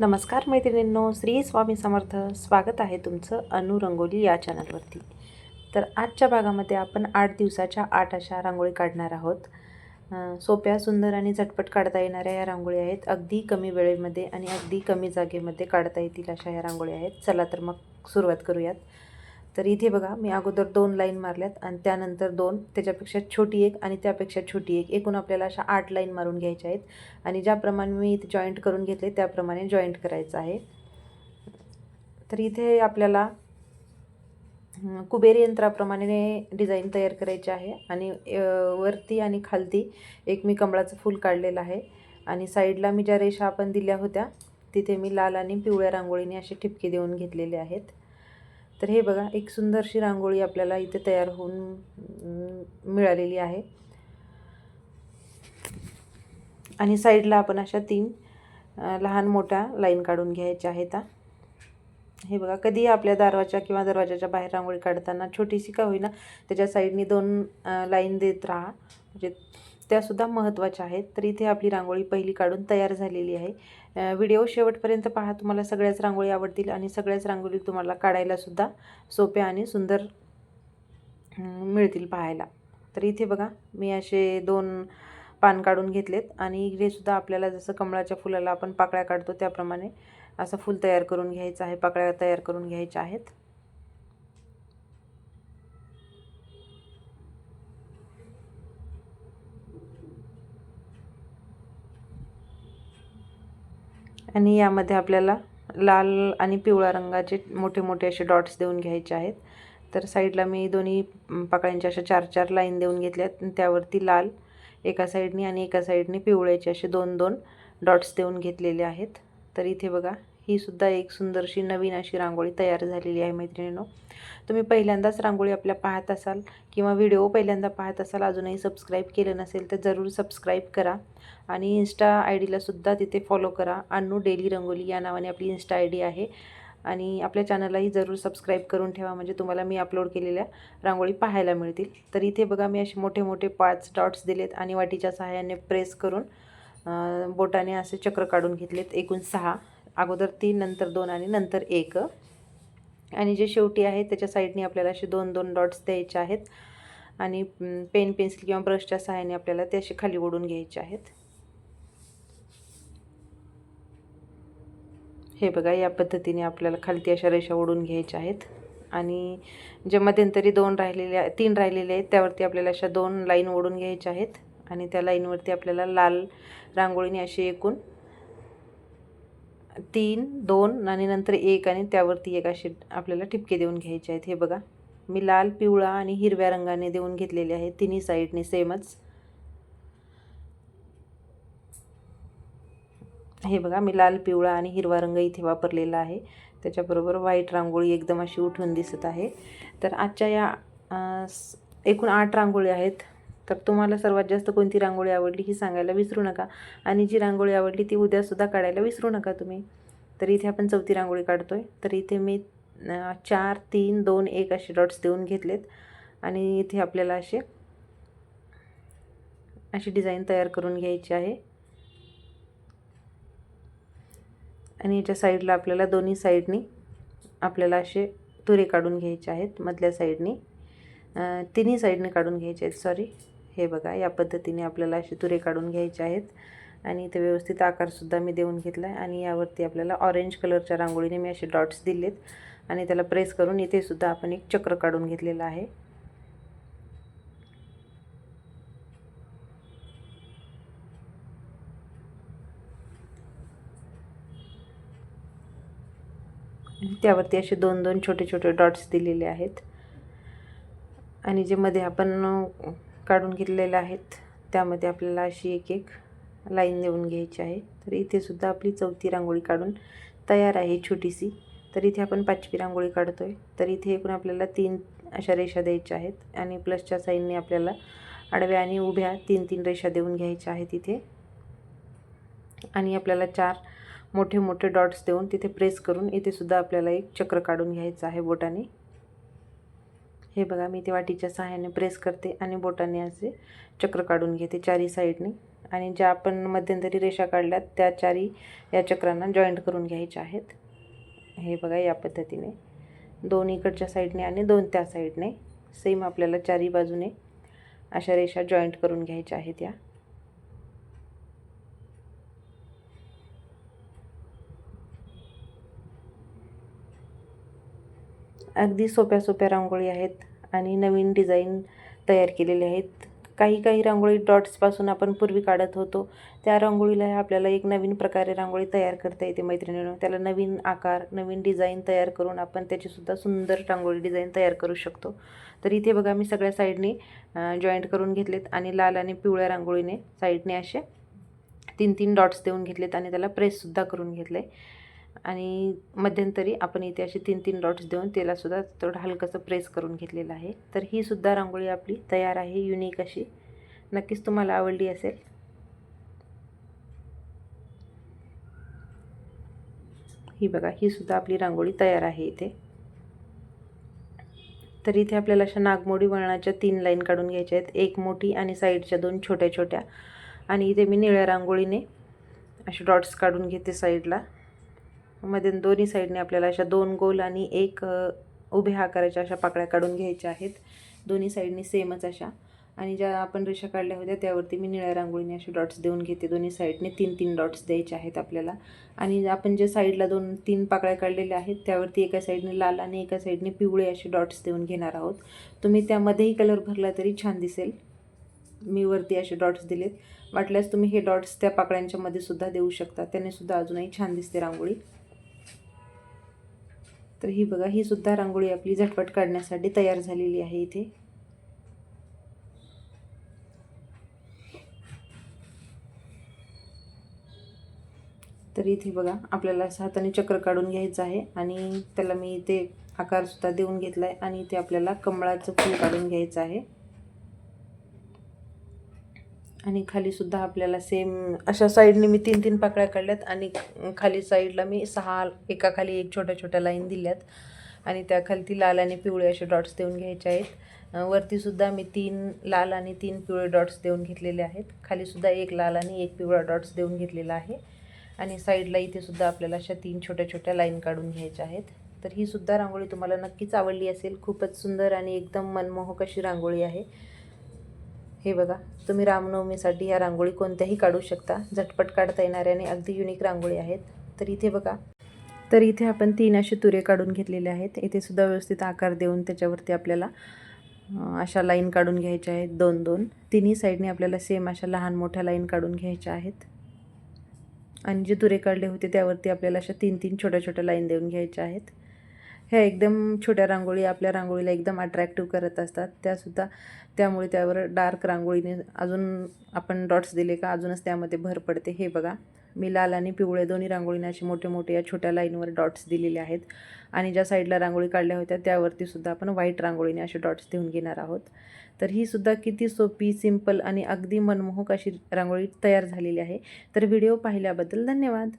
नमस्कार मैत्रिणींनो, श्री स्वामी समर्थ. स्वागत आहे तुमचं अनु रंगोली या चॅनलवरती. तर आजच्या भागामध्ये आपण 8 दिवसाच्या 8 अशा रांगोळी काढणार आहोत. सोप्या, सुंदर आणि झटपट काढता येणाऱ्या या रांगोळी आहेत. अगदी कमी वेळेमध्ये आणि अगदी कमी जागेमध्ये काढता येतील अशा या रांगोळी आहेत. चला तर मग सुरुवात करूयात. तर इथे बघा, मी अगोदर 2 लाईन मारल्यात आणि त्यानंतर 2, त्याच्यापेक्षा छोटी एक आणि त्यापेक्षा छोटी एक, एकूण आपल्याला अशा 8 लाईन मारून घ्यायच्या आहेत. आणि ज्याप्रमाणे मी इथे जॉईंट करून घेतले त्याप्रमाणे जॉईंट करायचं आहे. तर इथे आपल्याला कुबेर यंत्राप्रमाणे डिझाईन तयार करायची आहे. आणि वरती आणि खालती एक मी कमळाचं फूल काढलेलं आहे. आणि साईडला मी ज्या रेषा आपण दिल्या होत्या तिथे मी लाल आणि पिवळ्या रांगोळीने असे ठिपके देऊन घेतलेले आहेत. तर हे बघा, एक सुंदरशी रांगोळी आपल्याला इथे तयार होऊन मिळालेली आहे. आणि साईडला आपण अशा 3 लहान मोठ्या लाईन काढून घ्यायच्या आहेत. हे बघा, कधी आपल्या दारवाच्या किंवा दरवाजाच्या बाहेर रांगोळी काढताना छोटीशी का होईना त्याच्या साईडनी 2 लाईन देत राहा, म्हणजे त्यासुद्धा महत्त्वाच्या आहेत. तर इथे आपली रांगोळी पहिली काढून तयार झालेली आहे. व्हिडिओ शेवटपर्यंत पहा, तुम्हाला सगळ्याच रांगोळी आवडतील आणि सगळ्याच रांगोळी तुम्हाला काढायलासुद्धा सोप्या आणि सुंदर मिळतील पाहायला. तर इथे बघा, मी असे 2 पान काढून घेतलेत आणि इकडे सुद्धा आपल्याला जसं कमळाच्या फुलाला आपण पाकळ्या काढतो त्याप्रमाणे असं फूल तयार करून घ्यायचं आहे, पाकळ्या तयार करून घ्यायच्या आहेत. आणि यामध्ये आपल्याला लाल आणि पिवळ्या रंगाचे मोठे मोठे असे डॉट्स देऊन घ्यायचे आहेत. तर साईडला मी दोन्ही पाकळ्यांच्या अशा 4-4 लाईन देऊन घेतल्यात. त्यावरती लाल एका साईडनी आणि एका साईडनी पिवळ्याचे असे 2-2 डॉट्स देऊन घेतलेले आहेत. तर इथे बघा, ही सुद्धा एक सुंदरशी नवीन अशी रांगोळी तयार झालेली आहे मैत्रिणींनो. तुम्ही पहिल्यांदाच रांगोळी आपल्या पाहत असाल किंवा व्हिडिओ पहिल्यांदा पाहत असाल, अजूनही सबस्क्राईब केलं नसेल तर जरूर सबस्क्राईब करा. आणि इन्स्टा आय डीलासुद्धा तिथे फॉलो करा. अनु डेली रंगोली या नावाने आपली इन्स्टा आय डी आहे. आणि आपल्या चॅनललाही जरूर सबस्क्राईब करून ठेवा, म्हणजे तुम्हाला मी अपलोड केलेल्या रांगोळी पाहायला मिळतील. तर इथे बघा, मी असे मोठे मोठे 5 डॉट्स दिलेत आणि वाटीच्या सहाय्याने प्रेस करून बोटाने असे चक्र काढून घेतलेत. एकूण 6, अगोदर 3, नंतर 2 आणि नंतर 1. आणि जे शेवटी आहे त्याच्या साईडने आपल्याला असे 2-2 डॉट्स द्यायचे आहेत. आणि पेन, पेन्सिल किंवा ब्रशच्या सहाय्याने आपल्याला ते असे खाली ओढून घ्यायचे आहेत. हे बघा, या पद्धतीने आपल्याला खालती अशा रेषा ओढून घ्यायच्या आहेत. आणि जे मध्यंतरी 3 राहिलेले आहेत त्यावरती आपल्याला अशा 2 लाईन ओढून घ्यायच्या आहेत. आणि त्या लाईनवरती आपल्याला लाल रांगोळीने असे एकूण 3, 2 आणि नंतर 1 आणि त्यावरती 1 असे आपल्याला ठिपके देऊन घ्यायचे आहेत. हे बघा, मी लाल, पिवळा आणि हिरव्या रंगाने देऊन घेतलेले आहेत, तिन्ही साईडने सेमच. हे बघा, मी लाल, पिवळा आणि हिरवा रंग इथे वापरलेला आहे. त्याच्याबरोबर व्हाईट रांगोळी एकदम अशी उठून दिसत आहे. तर आजच्या या एकूण 8 रांगोळी आहेत. तर तुम्हाला सर्वात जास्त कोणती रांगोळी आवडली ही सांगायला विसरू नका. आणि जी रांगोळी आवडली ती उद्यासुद्धा काढायला विसरू नका तुम्ही. तर इथे आपण 4थी रांगोळी काढतो आहे. तर इथे मी 4, 3, 2, 1 असे डॉट्स देऊन घेतलेत. आणि इथे आपल्याला अशी डिझाईन तयार करून घ्यायची आहे. आणि याच्या साईडला आपल्याला दोन्ही साईडनी आपल्याला असे तुरे काढून घ्यायचे आहेत. मधल्या साईडनी तिन्ही साईडने काढून घ्यायचे आहेत, सॉरी. हे बघा, या पद्धतीने आपल्याला असे तुरे काढून घ्यायचे आहेत. आणि इथे व्यवस्थित आकारसुद्धा मी देऊन घेतला आहे. आणि यावरती आपल्याला ऑरेंज कलरच्या रांगोळीने मी असे डॉट्स दिलेत. आणि त्याला प्रेस करून इथेसुद्धा आपण एक चक्र काढून घेतलेलं आहे. त्यावरती असे 2-2 छोटे छोटे डॉट्स दिलेले आहेत. आणि जे मध्ये आपण काढून घेतलेले आहेत त्यामध्ये आपल्याला अशी एक लाईन देऊन घ्यायची आहे. तर इथेसुद्धा आपली 4थी रांगोळी काढून तयार आहे, छोटीशी. तर इथे आपण 5वी रांगोळी काढतो आहे. तर इथे एकूण आपल्याला 3 अशा रेषा द्यायच्या आहेत. आणि प्लसच्या साईडने आपल्याला आडव्या आणि उभ्या 3-3 रेषा देऊन घ्यायच्या आहेत इथे. आणि आपल्याला 4 मोठे मोठे डॉट्स देऊन तिथे प्रेस करून इथेसुद्धा आपल्याला एक चक्र काढून घ्यायचं आहे बोटाने. हे बघा, मी ते वाटीच्या सहाय्याने प्रेस करते आणि बोटाने असे चक्र काढून घेते 4ही साईडने. आणि ज्या आपण मध्यंतरी रेषा काढल्यात त्या चारी या चक्रांना जॉईंट करून घ्यायच्या आहेत. हे बघा, या पद्धतीने 2 इकडच्या साईडने आणि 2 त्या साईडने सेम आपल्याला चारी बाजूने अशा रेषा जॉईंट करून घ्यायच्या आहेत. या अगदी सोप्या सोप्या रांगोळी आहेत आणि नवीन डिझाईन तयार केलेले आहेत. काही रांगोळी डॉट्सपासून आपण पूर्वी काढत होतो, त्या रांगोळीला आपल्याला एक नवीन प्रकारे रांगोळी तयार करता येते मैत्रिणींनो. त्याला नवीन आकार, नवीन डिझाईन तयार करून आपण त्याचीसुद्धा सुंदर रांगोळी डिझाईन तयार करू शकतो. तर इथे बघा, मी सगळ्या साईडने जॉईंट करून घेतलेत आणि लाल आणि पिवळ्या रांगोळीने साईडने असे 3-3 डॉट्स देऊन घेतलेत आणि त्याला प्रेससुद्धा करून घेतले. आणि मध्यंतरी आपण इथे असे 3-3 डॉट्स देऊन त्यालासुद्धा थोडं हलकंसं प्रेस करून घेतलेलं आहे. तर ही सुद्धा रांगोळी आपली तयार आहे, युनिक अशी. नक्कीच तुम्हाला आवडली असेल. ही बघा, ही सुद्धा आपली रांगोळी तयार आहे इथे. तर इथे आपल्याला अशा नागमोडी वळणाच्या 3 लाईन काढून घ्यायच्या आहेत, एक मोठी आणि साईडच्या 2 छोट्या छोट्या. आणि इथे मी निळ्या रांगोळीने असे डॉट्स काढून घेते साईडला. मध्ये दोन्ही साईडने आपल्याला अशा 2 गोल आणि एक उभ्या आकाराच्या अशा पाकळ्या काढून घ्यायच्या आहेत, दोन्ही साईडने सेमच अशा. आणि ज्या आपण रेषा काढल्या होत्या त्यावरती मी निळ्या रांगोळीने असे डॉट्स देऊन घेते. दोन्ही साईडने 3-3 डॉट्स द्यायचे आहेत आपल्याला. आणि आपण जे साईडला 2-3 पाकळ्या काढलेल्या आहेत त्यावरती एका साईडने लाल आणि एका साईडने पिवळे असे डॉट्स देऊन घेणार आहोत. तुम्ही त्यामध्येही कलर भरला तरी छान दिसेल. मी वरती असे डॉट्स दिलेत. वाटल्यास तुम्ही हे डॉट्स त्या पाकळ्यांच्या मध्ये सुद्धा देऊ शकता, त्याने सुद्धा अजूनही छान दिसते रांगोळी. तर ही बघा, ही सुद्धा रांगोळी आपली झटपट काढण्यासाठी तयार झालेली आहे इथे. तर इथे बघा, आपल्याला असं हाताने चक्र काढून घ्यायचं आहे आणि त्याला मी इथे आकारसुद्धा देऊन घेतला आहे. आणि इथे आपल्याला कमळाचं फूल काढून घ्यायचं आहे. आणि खालीसुद्धा आपल्याला सेम अशा साईडने मी 3-3 पाकळ्या काढल्यात आणि खाली साईडला मी 6 एका खाली एक छोट्या छोट्या लाईन दिल्यात. आणि त्याखाली ती लाल आणि पिवळे असे डॉट्स देऊन घ्यायचे आहेत. वरतीसुद्धा मी 3 लाल आणि 3 पिवळे डॉट्स देऊन घेतलेले आहेत. खालीसुद्धा 1 लाल आणि 1 पिवळा डॉट्स देऊन घेतलेला आहे. आणि साईडला इथेसुद्धा आपल्याला अशा 3 छोट्या छोट्या लाईन काढून घ्यायच्या आहेत. तर ही सुद्धा रांगोळी तुम्हाला नक्कीच आवडली असेल. खूपच सुंदर आणि एकदम मनमोहक अशी रांगोळी आहे. हे बघा, तुम्ही रामनवमीसाठी ह्या रांगोळी कोणत्याही काढू शकता, झटपट काढता येणाऱ्या आणि अगदी युनिक रांगोळी आहेत. तर इथे बघा, तर इथे आपण 3 असे तुरे काढून घेतलेले आहेत. इथे सुद्धा व्यवस्थित आकार देऊन त्याच्यावरती आपल्याला अशा लाईन काढून घ्यायच्या आहेत 2-2. तिन्ही साईडने आपल्याला सेम अशा लहान मोठ्या लाईन काढून घ्यायच्या आहेत. आणि जे तुरे काढले होते त्यावरती आपल्याला अशा 3-3 छोट्या छोट्या लाईन देऊन घ्यायच्या आहेत. ह्या एकदम छोट्या रांगोळी आपल्या रांगोळीला एकदम अट्रॅक्टिव्ह करत असतात. त्यामुळे त्यावर डार्क रांगोळीने अजून आपण डॉट्स दिले का अजूनच त्यामध्ये भर पडते. हे बघा, मी लाल आणि पिवळे दोन्ही रांगोळीने असे मोठे मोठे या छोट्या लाईनवर डॉट्स दिलेले आहेत. आणि ज्या साईडला रांगोळी काढल्या होत्या त्यावरती सुद्धा आपण व्हाईट रांगोळीने असे डॉट्स देऊन घेणार आहोत. तर ही सुद्धा किती सोपी, सिंपल आणि अगदी मनमोहक अशी रांगोळी तयार झालेली आहे. तर व्हिडिओ पाहिल्याबद्दल धन्यवाद.